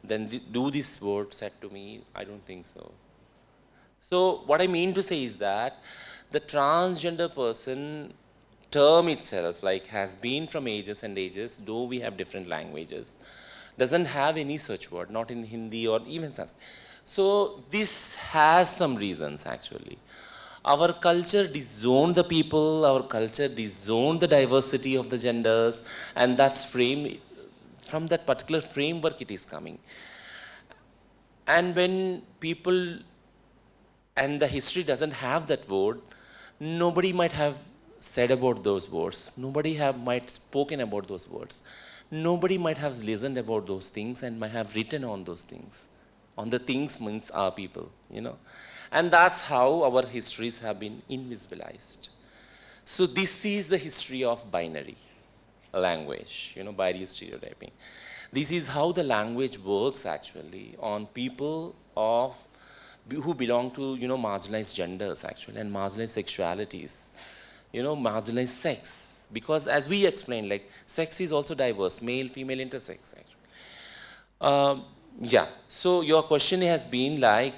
Then do this word said to me? I don't think so. So what I mean to say is that the transgender person term itself, like, has been from ages and ages, though we have different languages, doesn't have any such word, not in Hindi or even Sanskrit. So this has some reasons actually. Our culture disowned the people, our culture disowned the diversity of the genders, and that's from that particular framework it is coming. And when people, and the history doesn't have that word, nobody might have said about those words, nobody might spoken about those words, nobody might have listened about those things and might have written on those things, on the things means our people. And that's how our histories have been invisibilized. So this is the history of binary language, binary stereotyping. This is how the language works actually on people who belong to marginalized genders actually, and marginalized sexualities, marginalized sex. Because as we explained, like, sex is also diverse, male, female, intersex actually. Yeah. So your question has been like,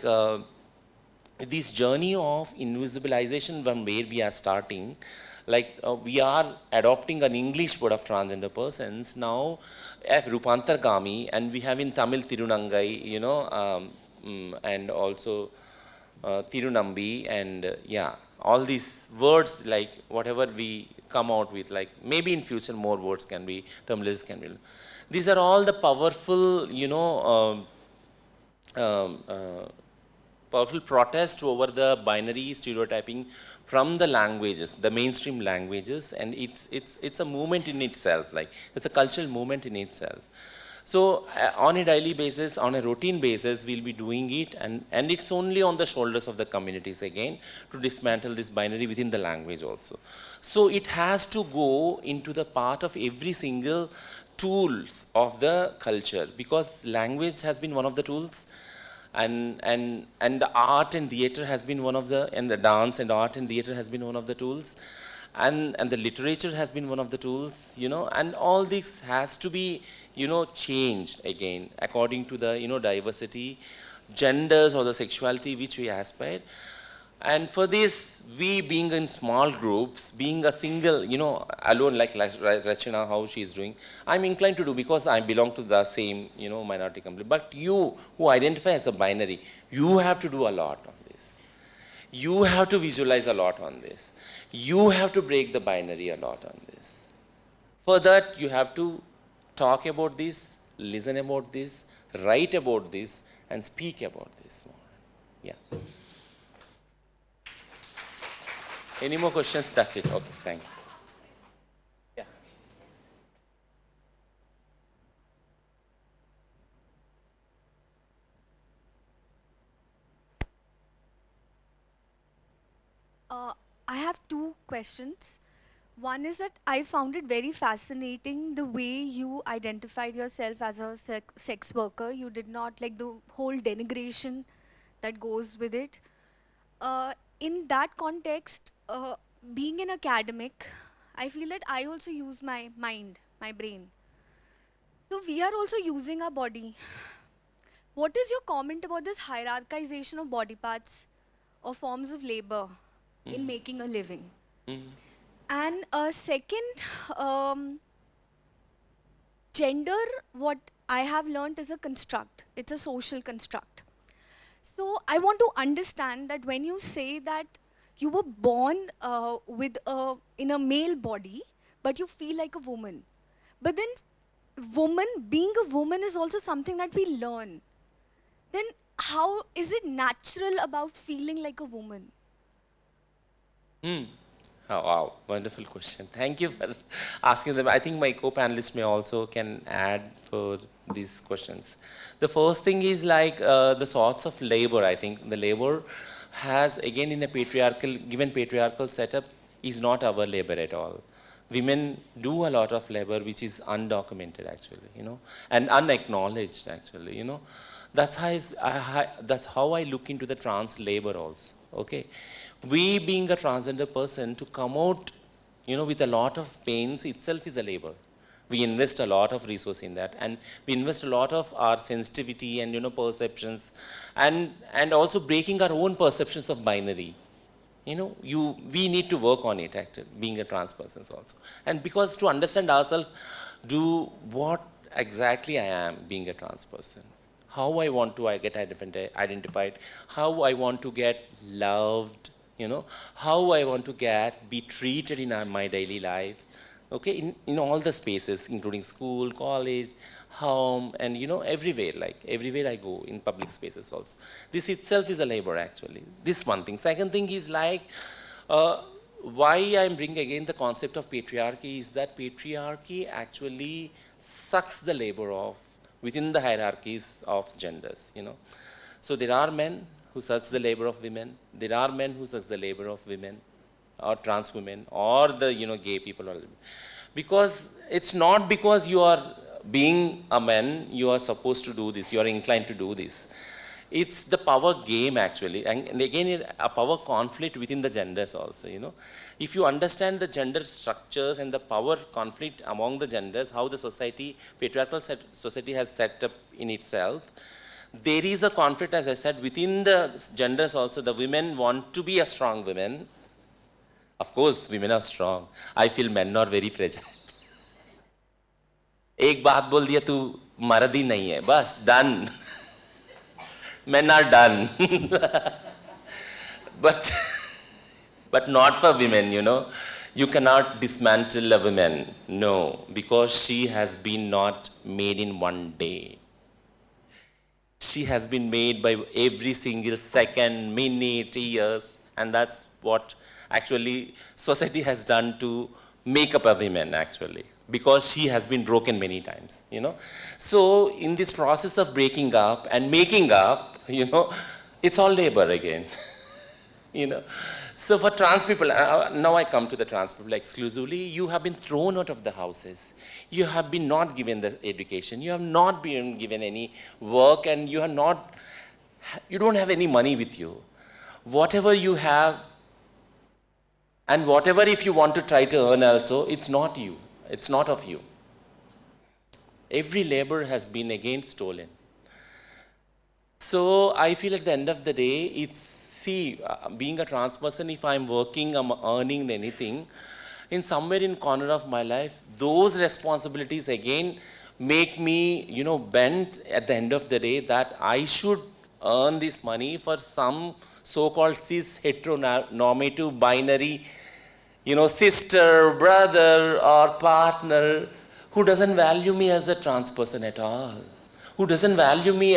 this journey of invisibilization from where we are starting, like, we are adopting an English word of transgender persons now, Rupantargami, and we have in Tamil Tirunangai, and also Tirunambi, and yeah, all these words, like whatever we come out with, like maybe in future more words can be, terminologies can be. These are all the um, uh, powerful protest over the binary stereotyping from the languages, the mainstream languages, and it's a movement in itself, like it's a cultural movement in itself. So on a daily basis, on a routine basis, we'll be doing it, and it's only on the shoulders of the communities again to dismantle this binary within the language also. So it has to go into the part of every single tools of the culture, because language has been one of the tools, and the art and theater has been one of the, and the dance and art and theater has been one of the tools, and the literature has been one of the tools, and all this has to be changed again according to the diversity, genders, or the sexuality which we aspire. And for this, we being in small groups, being a single, alone, like Rachana, how she is doing, I'm inclined to do, because I belong to the same, minority community. But you, who identify as a binary, you have to do a lot on this. You have to visualize a lot on this. You have to break the binary a lot on this. For that, you have to talk about this, listen about this, write about this, and speak about this more. Yeah. Any more questions? That's it. Okay, thank you. Yeah. I have two questions. One is that I found it very fascinating the way you identified yourself as a sex worker. You did not like the whole denigration that goes with it. In that context, being an academic, I feel that I also use my mind, my brain. So we are also using our body. What is your comment about this hierarchization of body parts or forms of labor in making a living? And second, gender, what I have learned is a construct. It's a social construct. So I want to understand that when you say that you were born in a male body, but you feel like a woman. But then being a woman is also something that we learn. Then how is it natural about feeling like a woman? Oh, wow, wonderful question. Thank you for asking them. I think my co-panelists may also can add for these questions. The first thing is like the sorts of labor. I think the labor has, again, in a given patriarchal setup, is not our labor at all. Women do a lot of labor which is undocumented actually, and unacknowledged actually, That's that's how I look into the trans labor also, okay? We being a transgender person to come out, with a lot of pains itself is a labor. We invest a lot of resource in that, and we invest a lot of our sensitivity and, perceptions, and also breaking our own perceptions of binary. We need to work on it, actually, being a trans person also. And because to understand ourselves, do what exactly I am being a trans person, how I want to get identified, how I want to get loved, how I want to be treated in my daily life, okay, in all the spaces, including school, college, home, and everywhere I go in public spaces also. This itself is a labor actually. This one thing. Second thing is why I'm bringing again the concept of patriarchy is that patriarchy actually sucks the labor of within the hierarchies of genders, So there are men who sucks the labor of women. There are men who sucks the labor of women or trans women or the, gay people. Because it's not because you are being a man, you are supposed to do this, you are inclined to do this. It's the power game actually, and again a power conflict within the genders also, If you understand the gender structures and the power conflict among the genders, how the patriarchal society has set up in itself, there is a conflict, as I said, within the genders also. The women want to be a strong women. Of course, women are strong. I feel men are very fragile. एक बात बोल दिया तू मर्द ही नहीं है, बस done. Men are done. but not for women, You cannot dismantle a woman. No, because she has been not made in one day. She has been made by every single second, minute, years, and that's what actually society has done to make up a woman actually, because she has been broken many times, So in this process of breaking up and making up, it's all labor again. So for trans people, now I come to the trans people exclusively, you have been thrown out of the houses. You have been not given the education. You have not been given any work, and you don't have any money with you. Whatever you have, and whatever if you want to try to earn also, it's not you. It's not of you. Every labor has been again stolen. So I feel at the end of the day, being a trans person, if I'm working, I'm earning anything, in somewhere in corner of my life, those responsibilities again make me, bent at the end of the day that I should earn this money for some so-called cis heteronormative binary, sister, brother, or partner who doesn't value me as a trans person at all, who doesn't value me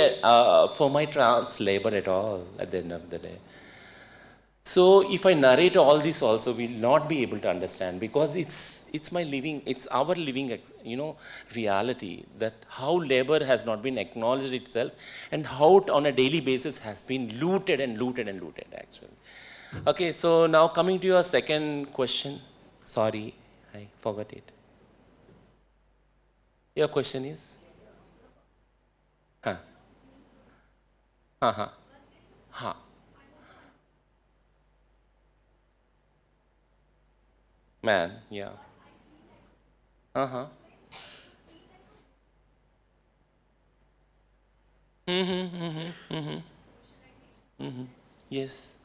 for my trans labor at all at the end of the day. So if I narrate all this also, we'll not be able to understand, because it's my living, it's our living, reality, that how labor has not been acknowledged itself, and how it on a daily basis has been looted and looted and looted actually. Okay, so now coming to your second question. Sorry, I forgot it. Your question is? Huh. Huh. Huh. Man, yeah. Uh-huh. Mm-hmm, mm-hmm, mm-hmm, mm-hmm. Yes.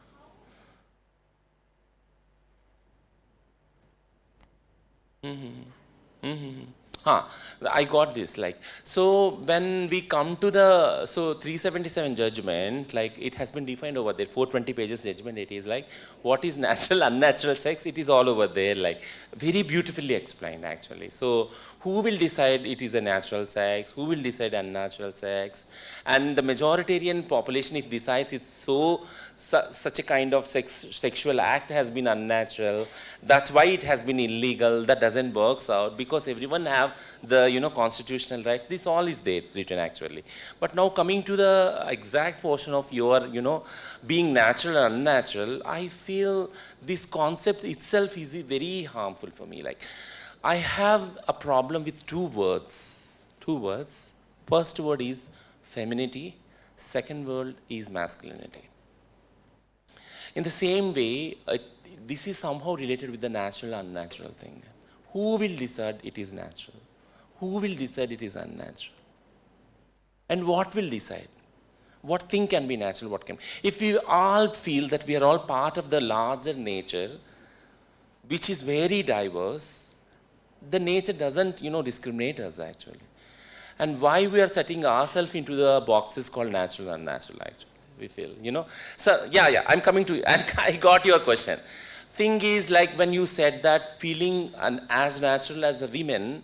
Huh, I got this. Like, so when we come to the, so 377 judgment, like it has been defined over there, 420 pages judgment, it is like, what is natural, unnatural sex, it is all over there, like, very beautifully explained actually. So, who will decide it is a natural sex, who will decide unnatural sex, and the majoritarian population, if decides it's so, such a kind of sexual act has been unnatural, that's why it has been illegal, that doesn't works out, because everyone have the constitutional rights, this all is there written actually. But now coming to the exact portion of your being natural and unnatural, I feel this concept itself is very harmful for me. Like, I have a problem with two words. First word is femininity, second word is masculinity. In the same way, this is somehow related with the natural unnatural thing. Who will decide it is natural? Who will decide it is unnatural? And what will decide? What thing can be natural, what can. If we all feel that we are all part of the larger nature, which is very diverse, the nature doesn't, discriminate us actually. And why we are setting ourselves into the boxes called natural and unnatural actually, we feel, So, yeah, I'm coming to, and I got your question. Thing is, like when you said that feeling as natural as a woman,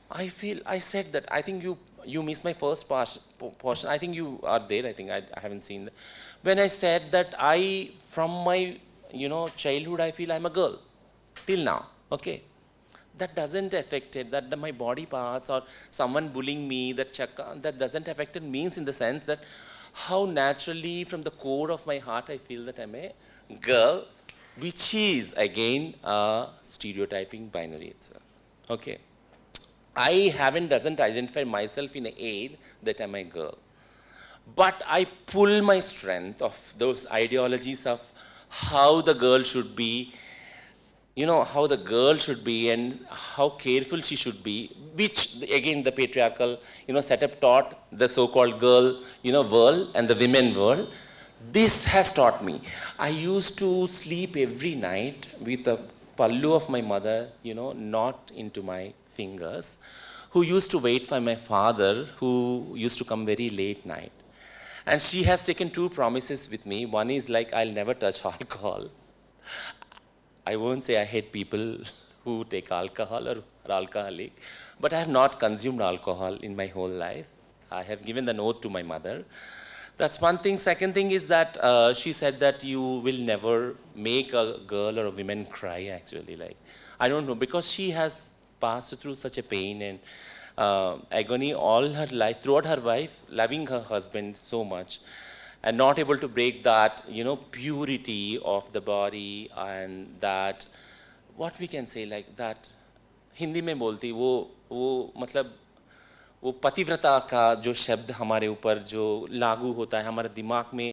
I said that, I think you missed my first portion. I think you are there, I think I haven't seen that. When I said that from my, childhood, I feel I'm a girl, till now, okay? That doesn't affect it, that my body parts or someone bullying me, that doesn't affect it, means in the sense that how naturally from the core of my heart I feel that I'm a girl, which is again a stereotyping binary itself. Okay. I haven't doesn't identify myself in a aid that I'm a girl. But I pull my strength of those ideologies of how the girl should be, how the girl should be and how careful she should be, which again the patriarchal setup taught the so-called girl world and the women world. This has taught me. I used to sleep every night with a pallu of my mother, not into my fingers, who used to wait for my father, who used to come very late night. And she has taken two promises with me. One is like, I'll never touch alcohol. I won't say I hate people who take alcohol or are alcoholic, but I have not consumed alcohol in my whole life. I have given the note to my mother. That's one thing. Second thing is that she said that you will never make a girl or a woman cry, actually. Like, I don't know, because she has passed through such a pain and agony all her life, throughout her life, loving her husband so much and not able to break that purity of the body, and that what we can say, like that Hindi में बोलती वो मतलब वो पतिव्रता का जो शब्द हमारे ऊपर जो लागू होता है हमारे दिमाग में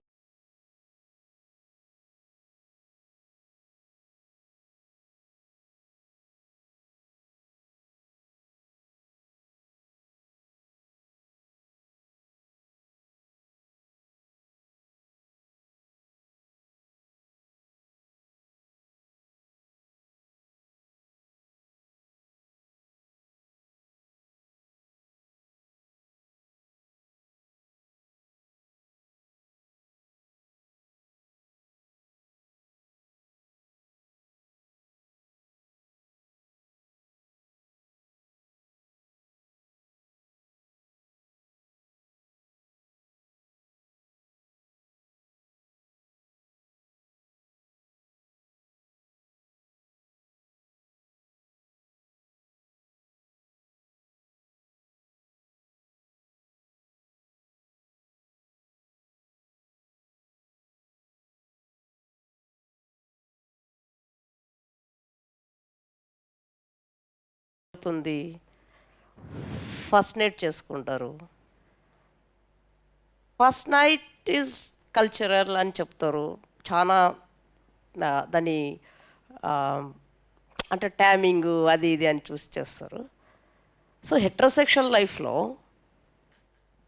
జరుగుతుంది, ఫస్ట్ నైట్ చేసుకుంటారు. ఫస్ట్ నైట్ ఈజ్ కల్చరల్ అని చెప్తారు. చాలా దాని ఆ, అంటే టైమింగ్ అది ఇది అని చూసి చేస్తారు. సో హెట్రోసెక్షువల్ లైఫ్లో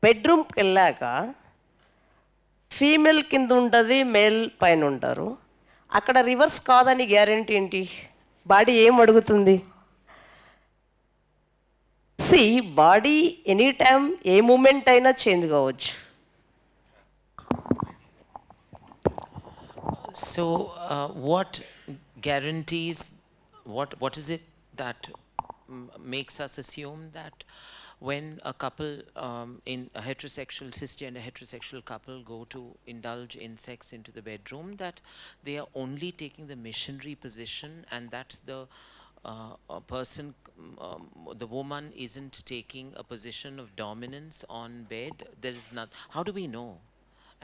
బెడ్రూమ్కి వెళ్ళాక ఫీమేల్ కింద ఉంటుంది, మేల్ పైన ఉంటారు. అక్కడ రివర్స్ కాదని గ్యారెంటీ ఏంటి? బాడీ ఏం అడుగుతుంది? సి బాడీ ఎనీ టైం ఏ మూమెంట్ అయినా చేంజ్ కావచ్చు. So, what guarantees, what is it that makes us assume that when a couple in a heterosexual, cisgender heterosexual couple go to indulge in sex into the bedroom, that they are only taking the missionary position and that the a person, the woman isn't taking a position of dominance on bed? There is not. How do we know?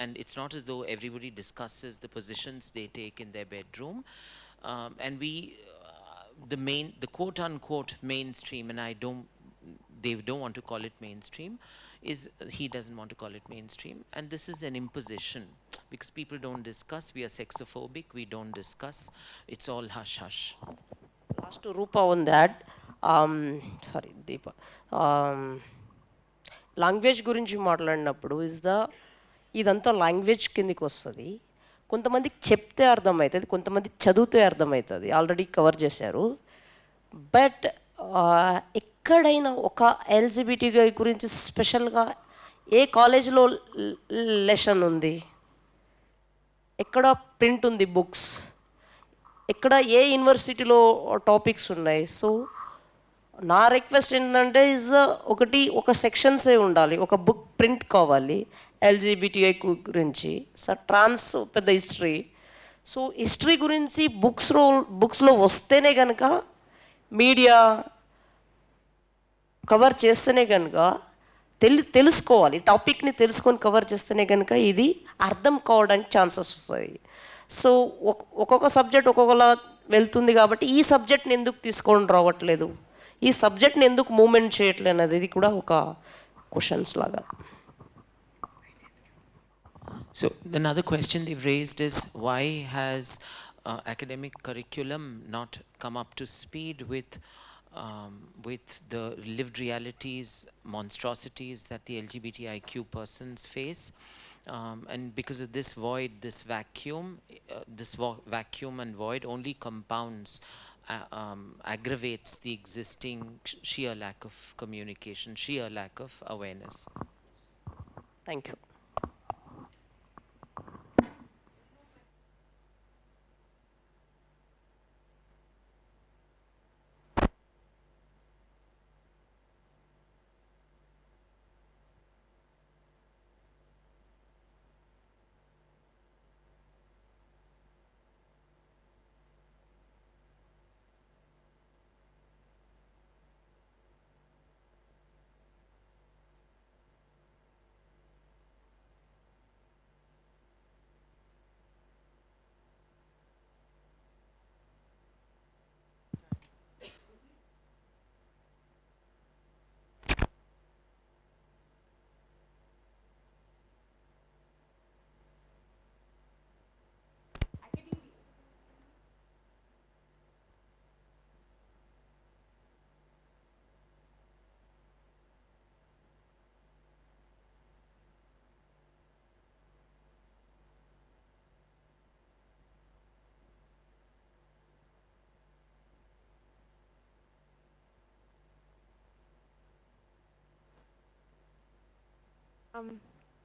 And it's not as though everybody discusses the positions they take in their bedroom. And we, the quote unquote mainstream, and they don't want to call it mainstream, is he doesn't want to call it mainstream. And this is an imposition because people don't discuss. We are sexophobic. We don't discuss. It's all hush hush. Last Rupa on that, sorry Deepa, language గురించి మాట్లాడినప్పుడు ఇదంతా language కిందికి వస్తుంది. కొంతమందికి చెప్తే అర్థమవుతుంది, కొంతమంది చదివితే అర్థమవుతుంది, ఆల్రెడీ కవర్ చేశారు. బట్ ఎక్కడైనా ఒక ఎల్జిబిటీ గురించి స్పెషల్గా ఏ కాలేజీలో లెసన్ ఉంది? ఎక్కడ ప్రింట్ ఉంది బుక్స్? ఎక్కడ ఏ యూనివర్సిటీలో టాపిక్స్ ఉన్నాయి? సో నా రిక్వెస్ట్ ఏంటంటే ఒక సెక్షన్సే ఉండాలి, ఒక బుక్ ప్రింట్ కావాలి ఎల్జీబీటీఐ గురించి. ట్రాన్స్ పెద్ద హిస్టరీ. సో హిస్టరీ గురించి బుక్స్లో వస్తేనే కనుక, మీడియా కవర్ చేస్తేనే కనుక తెలుసుకోవాలి, టాపిక్ని తెలుసుకొని కవర్ చేస్తేనే కనుక ఇది అర్థం కావడానికి ఛాన్సెస్ వస్తాయి. సో ఒక్కొక్క సబ్జెక్ట్ ఒక్కొక్కలా వెళ్తుంది కాబట్టి ఈ సబ్జెక్ట్ని ఎందుకు తీసుకొని రావట్లేదు, ఈ సబ్జెక్ట్ని ఎందుకు మూమెంట్ చేయట్లేదు అనేది ఇది కూడా ఒక క్వశ్చన్స్ లాగా. So another question they've raised is, why has academic curriculum not come up to speed with the lived realities, monstrosities that the LGBTIQ persons face? And because of this void, this vacuum, vacuum and void only compounds, aggravates the existing sheer lack of communication, sheer lack of awareness. Thank you.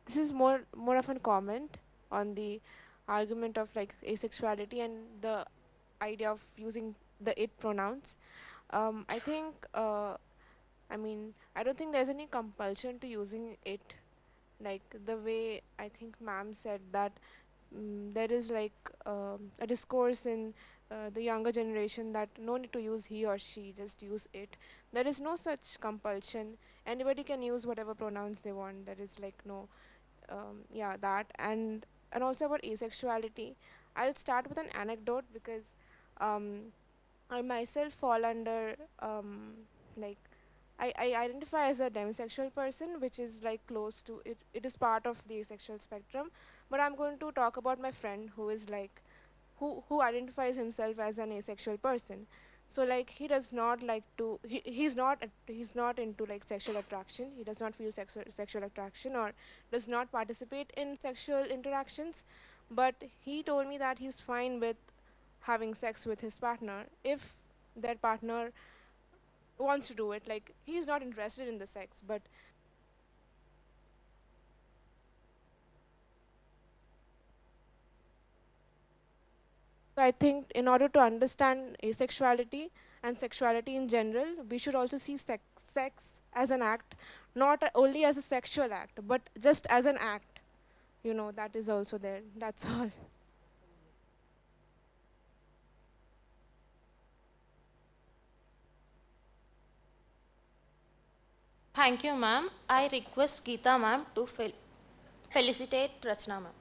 This is more of a comment on the argument of like asexuality and the idea of using the it pronouns. I think I don't think there's any compulsion to using it, like the way I think ma'am said that there is like a discourse in the younger generation that no need to use he or she, just use it. There is no such compulsion. Anybody can use whatever pronouns they want. There is like no that. And also about asexuality, I'll start with an anecdote because I myself fall under Like, I identify as a demisexual person, which is like close to it. It is part of the asexual spectrum. But I'm going to talk about my friend who is like, who identifies himself as an asexual person. So like he does not like to he's not into like sexual attraction. He does not feel sexual attraction or does not participate in sexual interactions. But he told me that he's fine with having sex with his partner if that partner wants to do it. Like he's not interested in the sex, but I think in order to understand asexuality and sexuality in general, we should also see sex as an act, not only as a sexual act, but just as an act. You know, that is also there. That's all. Thank you, ma'am. I request Geeta ma'am to felicitate Rachana ma'am.